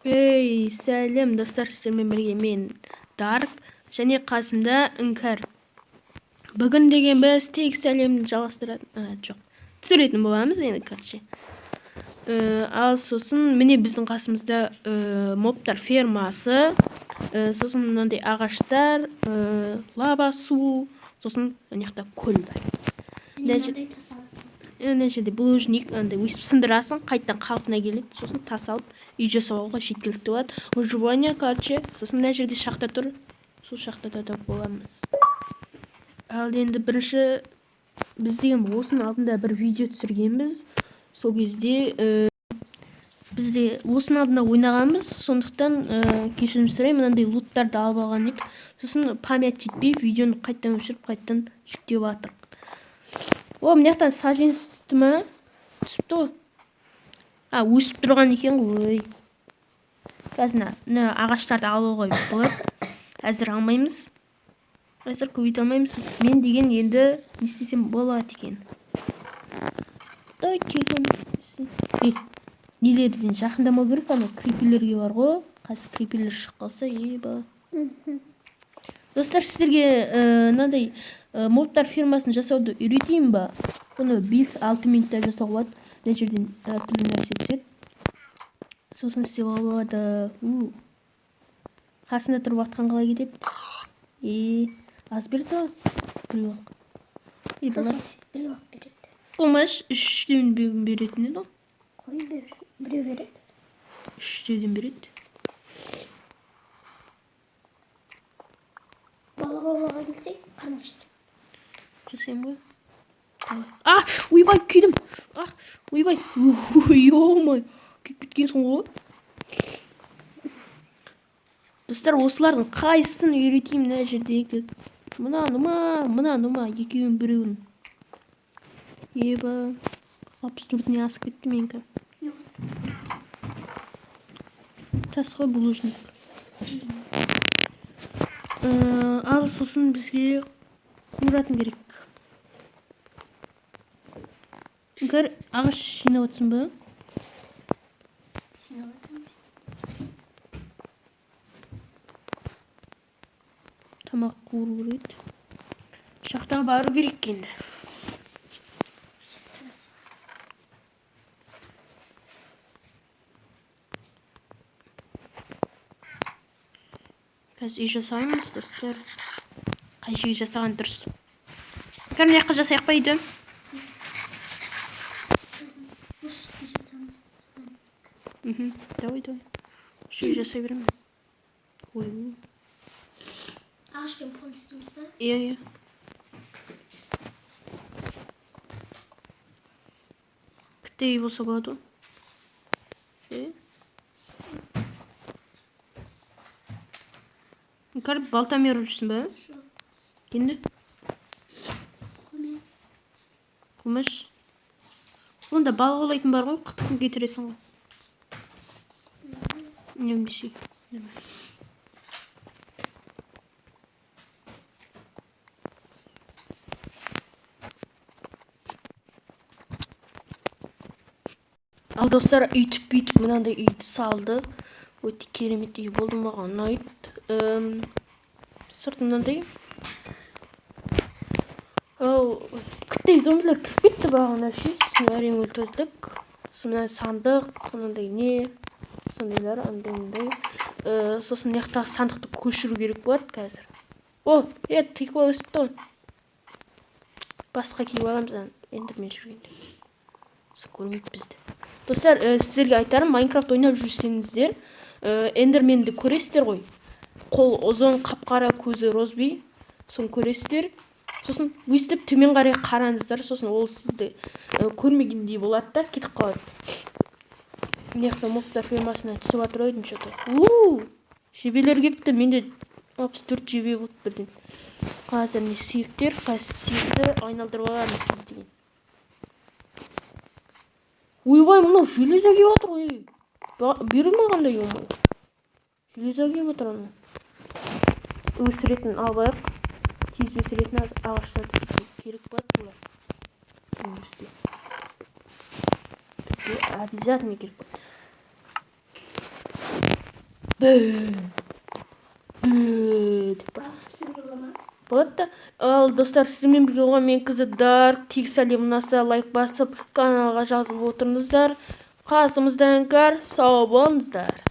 Ей, сәлем достар, сіздермен бірге мен Дарк және қасымда Іңкәр. Бүгін деген біз тек сәлемді түсіретін боламыз енді короче. Ал сосын міне біздің қасымызда мобтар фермасы, сосын мынандай ағаштар, лава су, сосын мына көл бар. Мына жерде булыжник өйстіп сындырасың, қайтадан қалпына келеді, сосын тас алып үй жасауға жеткілікті болады. Выживание, короче, сосын мына жерде шахта тұр, сол шахтада да боламыз. Ал енді бірінші біз деген осының алдында бір видео түсіргенбіз. Сол кезде бізде осының алдында ойнағанбыз, сондықтан кешірім сұраймын, мынандай луттарды алып алған едік. Сосын память жетпей видеоны қайтадан өшіріп, қайтадан жүктеп жатырмық. О, мына жақтан саженец түсті ма? Түсіпті ғой. Өсіп тұрған екен ғой. Қазір мына ағаштарды алып алуға болады. Әзір алмаймыз. Әзір көбейте алмаймыз. Мен деген енді не істесем болады екен. Нелерден жақындамау керек, ана криперлерге бар ғой. Қазір криперлер шығып қалса, еба. Достар, сіздерге мынандай мобтар фермасын жасауды үйретейін ба? Оны 5-6 минутта жасауға болады. Мына жерден әртүрлі нәрсе түседі. Сосын істеп алады. Қасында тұрып атқан қалай кетеді? Аз берді ғой. Біреу болмаш, 3-тен беретін еді ғой. Біреу береді. 3-тен береді. Балаға келсек, қармақшысы. Жасайым ғой. Ойбай, күйдім. Ойбай. Ой-ой-ой. Күйіп кеткен соң ғой. Достар, осылардың қайсысын үйретейім мына жердегі? Мынаны ма, екеуін біреуін. Еба. 64-не асып кетті менікі. Тас қой булыжник. Ал сосын бізге құмыратын керек. Іңкәр, ағаш жинап отырсың ба? Тамақ қуыру керек. Шахтаға бару керек енді. Қазір үй жасаймыз, достар. Қай жерге жасаған дұрыс. Іңкәр, мына жаққа жасайық па үйді? Давай. Şu жасай беремін. Ой. Ағашпен фон істейміз ба? Иә. Күтте үй болса болады ғой. Іңкәр, балтамен ұрып жүрсің ба? Кенді? Құмыш. Онда балық аулайтын бар ғой, қыпысын кетіресің ғой. Немесе. Ал достар, үйтіп мынандай үйді салды. Өте керемет үй болды, маған ұнайды. Сырты мынандай. Күттей зомбилер кіріп кетті бағана ше. Әрең өлтірдік. Мына сандық, мынандай не? Сондайлар, андай. Сосын яқтағы сандықты көшіру керек болады қазір. Тиква өсіпті ғой. Басқа киіп аламыз, эндермен жүргенде. Көрмейді бізді. Достар, сіздерге айтарым, Майнкрафт ойнап жүрсеңіздер, эндерменді көресіздер ғой. Қол ұзын, қап-қара, көзі розбей. Соны көресіздер. Сосын өстіп төмен қарай қараңыздар, сосын ол сізді көрмегендей болады да, кетіп қалады. Мына мобтар фермасына түсіп жатыр ойдым что-то. Жебелер кепті, менде 64 жебе болды бірден. Қазір не сүйектер, сүйекті айналдырып аламыз біз деген. Ойбай, мұнау железа кеп жатыр ғой. Берілмей қандай оймай. Железа кеп жатыр ана. Өсіретін албайық. Тез өсіретін ағаштарды керек болады бұлар. Бізге обязательно керек болады. деп бар. Түсіруге бола ма? Болады да. Ал достар, сіздермен бірге болған мен Dark. Тек сәлем ұнаса лайк басып, каналға жазылып отырыңыздар. Қасымызда іңкәр, сау болыңыздар.